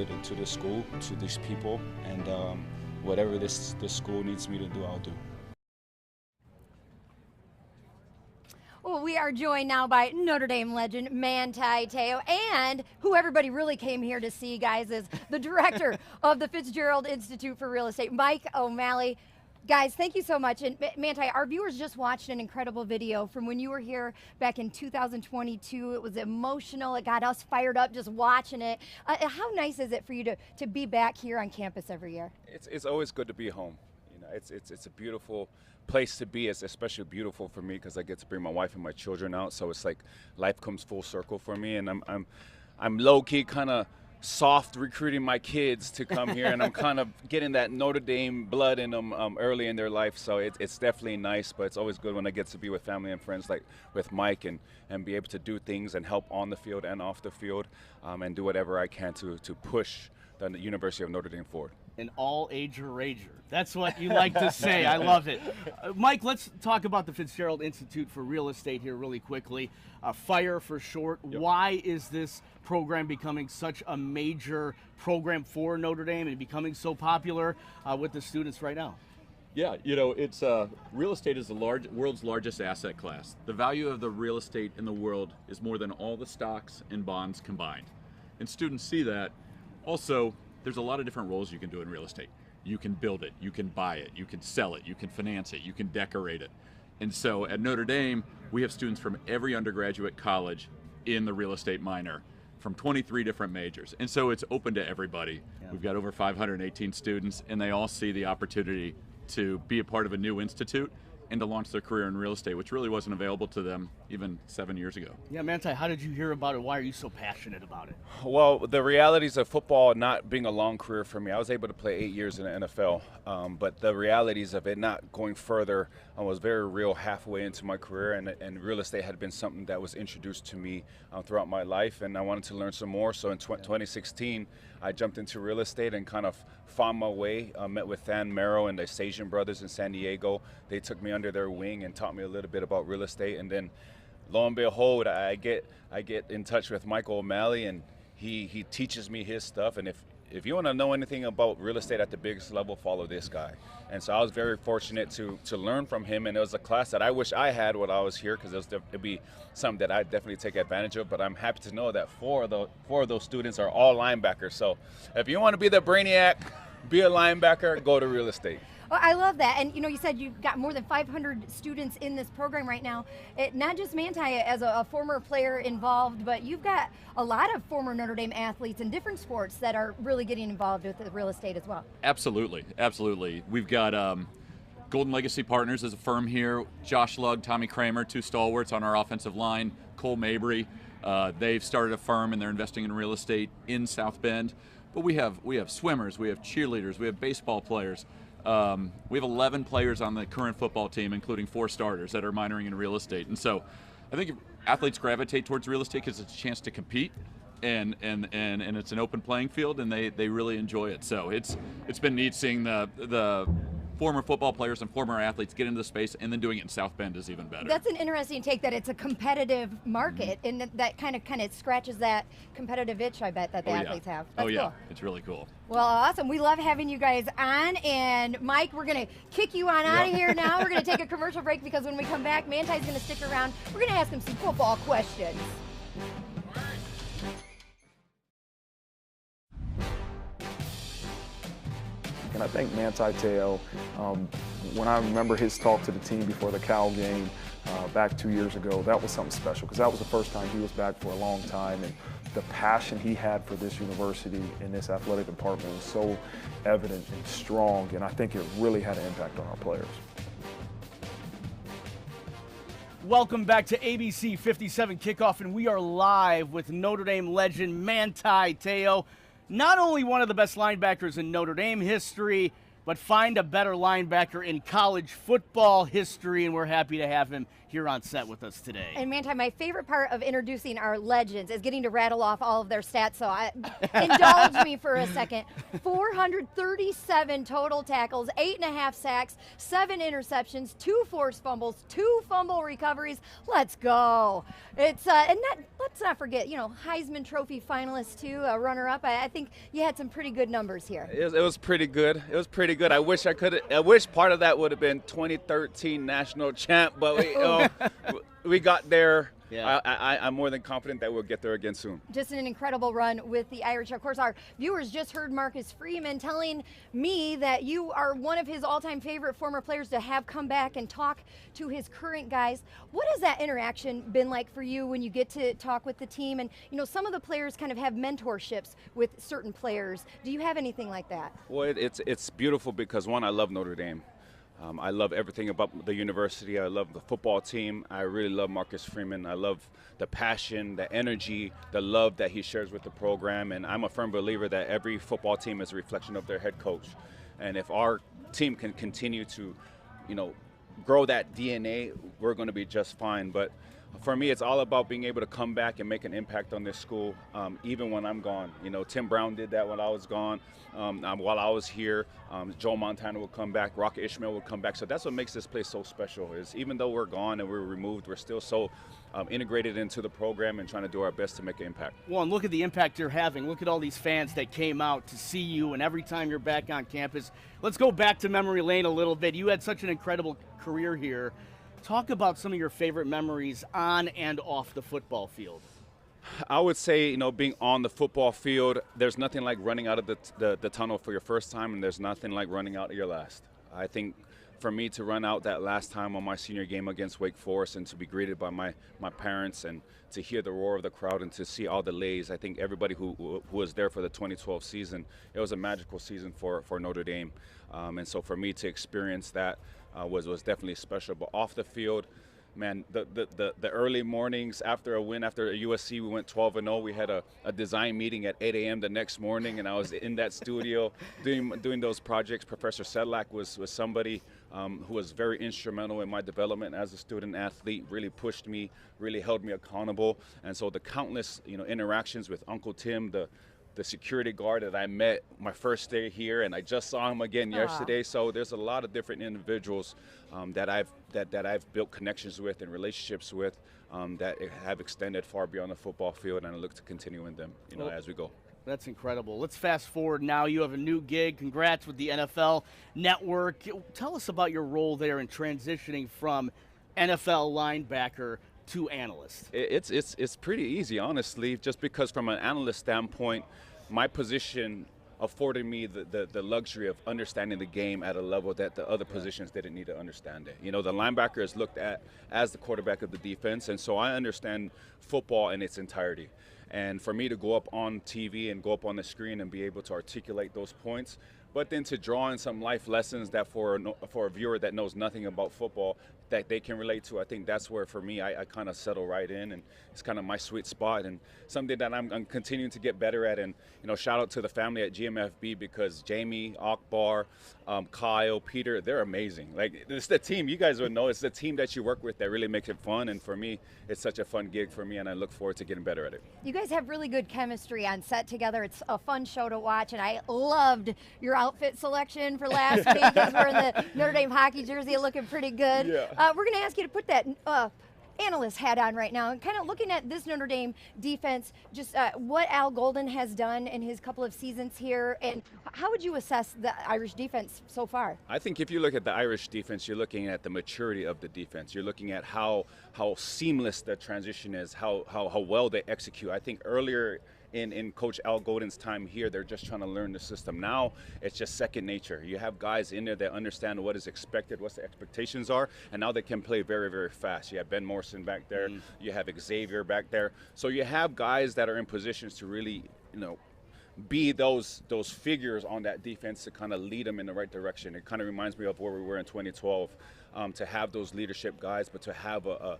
committed to the school, to these people, and whatever this school needs me to do, I'll do. Well, we are joined now by Notre Dame legend Manti Te'o, and who everybody really came here to see, guys, is the director of the Fitzgerald Institute for Real Estate, Mike O'Malley. Guys, thank you so much. And Manti, our viewers just watched an incredible video from when you were here back in 2022. It was emotional. It got us fired up just watching it. How nice is it for you to be back here on campus every year? It's always good to be home. You know, it's a beautiful place to be. It's especially beautiful for me because I get to bring my wife and my children out. So it's like life comes full circle for me, and I'm low key kind of soft recruiting my kids to come here, and I'm kind of getting that Notre Dame blood in them early in their life. So it's definitely nice, but it's always good when I get to be with family and friends like with Mike and be able to do things and help on the field and off the field, and do whatever I can to push the University of Notre Dame forward. An all-ager rager. That's what you like to say. I love it. Mike, let's talk about the Fitzgerald Institute for Real Estate here really quickly. FIRE for short. Yep. Why is this program becoming such a major program for Notre Dame and becoming so popular with the students right now? Yeah, you know, it's real estate is the world's largest asset class. The value of the real estate in the world is more than all the stocks and bonds combined. And students see that. Also, there's a lot of different roles you can do in real estate. You can build it, you can buy it, you can sell it, you can finance it, you can decorate it. And so at Notre Dame, we have students from every undergraduate college in the real estate minor from 23 different majors. And so it's open to everybody. Yeah. We've got over 518 students, and they all see the opportunity to be a part of a new institute and to launch their career in real estate, which really wasn't available to them even 7 years ago. Yeah, Manti, how did you hear about it? Why are you so passionate about it? Well, the realities of football not being a long career for me, I was able to play 8 years in the NFL, but the realities of it not going further was very real halfway into my career, and real estate had been something that was introduced to me throughout my life, and I wanted to learn some more. So in 2016, I jumped into real estate and kind of found my way. Met with Than Merrill and the Sajan brothers in San Diego. They took me under their wing and taught me a little bit about real estate, and then lo and behold, I get in touch with Michael O'Malley, and he teaches me his stuff. And if you want to know anything about real estate at the biggest level, follow this guy. And so I was very fortunate to learn from him, and it was a class that I wish I had when I was here, because it'd be something that I'd definitely take advantage of. But I'm happy to know that four of those students are all linebackers. So if you want to be the brainiac, be a linebacker, go to real estate. Well, I love that. And you said you've got more than 500 students in this program right now. Not just Manti as a former player involved, but you've got a lot of former Notre Dame athletes in different sports that are really getting involved with the real estate as well. Absolutely, absolutely. We've got Golden Legacy Partners as a firm here. Josh Lugg, Tommy Kramer, two stalwarts on our offensive line. Cole Mabry, they've started a firm and they're investing in real estate in South Bend. But we have swimmers, we have cheerleaders, we have baseball players. We have 11 players on the current football team, including 4 starters that are minoring in real estate. And so I think athletes gravitate towards real estate because it's a chance to compete, and it's an open playing field, and they really enjoy it. So it's been neat seeing the former football players and former athletes get into the space, and then doing it in South Bend is even better. That's an interesting take, that it's a competitive market, and that kind of scratches that competitive itch, I bet, that the athletes have. That's cool. It's really cool. Well, awesome. We love having you guys on, and Mike, we're going to kick you on out of here now. We're going to take a commercial break, because when we come back, Manti's going to stick around. We're going to ask him some football questions. And I think Manti Te'o, when I remember his talk to the team before the Cal game back 2 years ago, that was something special, because that was the first time he was back for a long time, and the passion he had for this university and this athletic department was so evident and strong, and I think it really had an impact on our players. Welcome back to ABC57 Kickoff, and we are live with Notre Dame legend Manti Te'o. Not only one of the best linebackers in Notre Dame history, but find a better linebacker in college football history, and we're happy to have him here on set with us today. And Manti, my favorite part of introducing our legends is getting to rattle off all of their stats, so indulge me for a second. 437 total tackles, 8.5 sacks, 7 interceptions, 2 forced fumbles, 2 fumble recoveries. Let's go. It's let's not forget, Heisman Trophy finalist too, a runner-up. I think you had some pretty good numbers here. It was pretty good. It was pretty good. I wish part of that would have been 2013 national champ, but we got there. Yeah. I'm more than confident that we'll get there again soon. Just an incredible run with the Irish. Of course, our viewers just heard Marcus Freeman telling me that you are one of his all-time favorite former players to have come back and talk to his current guys. What has that interaction been like for you when you get to talk with the team? And, some of the players kind of have mentorships with certain players. Do you have anything like that? Well, it's beautiful because, one, I love Notre Dame. I love everything about the university. I love the football team. I really love Marcus Freeman. I love the passion, the energy, the love that he shares with the program. And I'm a firm believer that every football team is a reflection of their head coach. And if our team can continue to, grow that DNA, we're going to be just fine. But for me, it's all about being able to come back and make an impact on this school, even when I'm gone. Tim Brown did that while I was gone. While I was here, Joe Montana will come back, Rocket Ishmael will come back. So that's what makes this place so special, is even though we're gone and we're removed, we're still so integrated into the program and trying to do our best to make an impact. Well, and look at the impact you're having. Look at all these fans that came out to see you, and every time you're back on campus. Let's go back to memory lane a little bit. You had such an incredible career here. Talk about some of your favorite memories on and off the football field. I would say, being on the football field, there's nothing like running out of the tunnel for your first time, and there's nothing like running out of your last. I think for me to run out that last time on my senior game against Wake Forest and to be greeted by my parents and to hear the roar of the crowd and to see all the lays, I think everybody who was there for the 2012 season, it was a magical season for Notre Dame. And so for me to experience that was definitely special. But off the field, man, the early mornings after a win, after a USC, we went 12-0. We had a design meeting at 8 a.m. the next morning, and I was in that studio doing those projects. Professor Sedlak was somebody who was very instrumental in my development as a student athlete, really pushed me, really held me accountable. And so the countless interactions with Uncle Tim, the security guard that I met my first day here, and I just saw him again yesterday. So there's a lot of different individuals that I've built connections with and relationships with that have extended far beyond the football field, and I look to continue in them as we go. That's incredible. Let's fast forward now. You have a new gig. Congrats with the NFL Network. Tell us about your role there in transitioning from NFL linebacker to analyst. It's pretty easy, honestly, just because from an analyst standpoint, my position afforded me the luxury of understanding the game at a level that the other positions didn't need to understand it. The linebacker is looked at as the quarterback of the defense, and so I understand football in its entirety. And for me to go up on TV and go up on the screen and be able to articulate those points, but then to draw in some life lessons that for a viewer that knows nothing about football that they can relate to, I think that's where for me I kind of settle right in, and it's kind of my sweet spot and something that I'm continuing to get better at. And shout out to the family at GMFB, because Jamie, Akbar, Kyle, Peter, they're amazing. Like, it's the team, you guys would know, it's the team that you work with that really makes it fun. And for me, it's such a fun gig for me, and I look forward to getting better at it. You guys have really good chemistry on set together. It's a fun show to watch, and I loved your outfit selection for last week. As we're in the Notre Dame hockey jersey, looking pretty good. Yeah. We're going to ask you to put that analyst hat on right now, and kind of looking at this Notre Dame defense, just what Al Golden has done in his couple of seasons here, and how would you assess the Irish defense so far? I think if you look at the Irish defense, you're looking at the maturity of the defense. You're looking at how seamless the transition is, how well they execute. I think earlier in Coach Al Golden's time here, they're just trying to learn the system. Now it's just second nature. You have guys in there that understand what is expected, what the expectations are, and now they can play very, very fast. You have Ben Morrison back there. You have Xavier back there. So you have guys that are in positions to really, be those figures on that defense to kind of lead them in the right direction. It kind of reminds me of where we were in 2012, to have those leadership guys, but to have a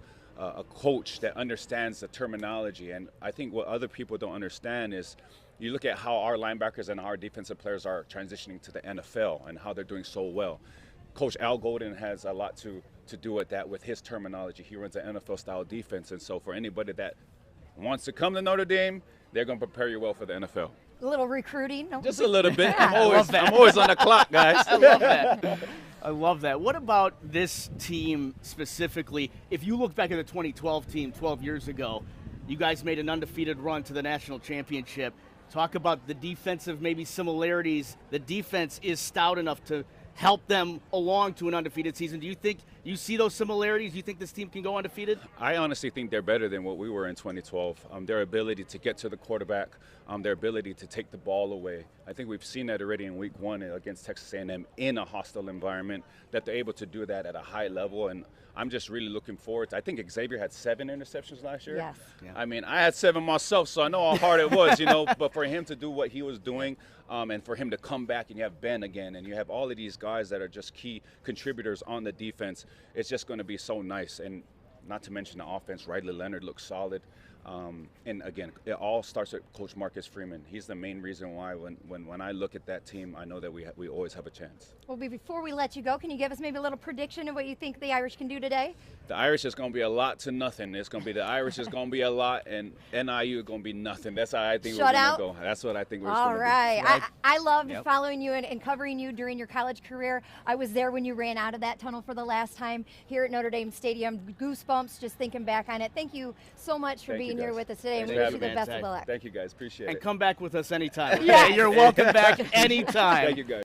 coach that understands the terminology. And I think what other people don't understand is, you look at how our linebackers and our defensive players are transitioning to the NFL and how they're doing so well. Coach Al Golden has a lot to do with that, with his terminology. He runs an NFL-style defense, and so for anybody that wants to come to Notre Dame, they're going to prepare you well for the NFL. A little recruiting? No? Just a little bit. Yeah. I'm always on the clock, guys. I love that. I love that. What about this team specifically? If you look back at the 2012 team 12 years ago, you guys made an undefeated run to the national championship. Talk about the defensive maybe similarities. The defense is stout enough to help them along to an undefeated season. Do you think you see those similarities? Do you think this team can go undefeated? I honestly think they're better than what we were in 2012. Their ability to get to the quarterback, their ability to take the ball away. I think we've seen that already in week 1 against Texas A&M in a hostile environment, that they're able to do that at a high level. And I'm just really looking forward to, I think Xavier had 7 interceptions last year. Yes. Yeah. I mean, I had 7 myself, so I know how hard it was, but for him to do what he was doing, and for him to come back, and you have Ben again, and you have all of these guys that are just key contributors on the defense, it's just going to be so nice. And not to mention the offense, Riley Leonard looks solid. And again, it all starts with Coach Marcus Freeman. He's the main reason why when I look at that team, I know that we always have a chance. Well, before we let you go, can you give us maybe a little prediction of what you think the Irish can do today? The Irish is going to be a lot to nothing. It's going to be the Irish is going to be a lot, and NIU is going to be nothing. That's how I think we're going to go. That's what I think we're going to be. All right. I loved following you and covering you during your college career. I was there when you ran out of that tunnel for the last time here at Notre Dame Stadium. Goosebumps just thinking back on it. Thank you so much for being here with us today, and we wish you the best of luck. Thank you, guys. Appreciate it. And come back with us anytime. Okay? Yes. You're welcome back anytime. Thank you, guys.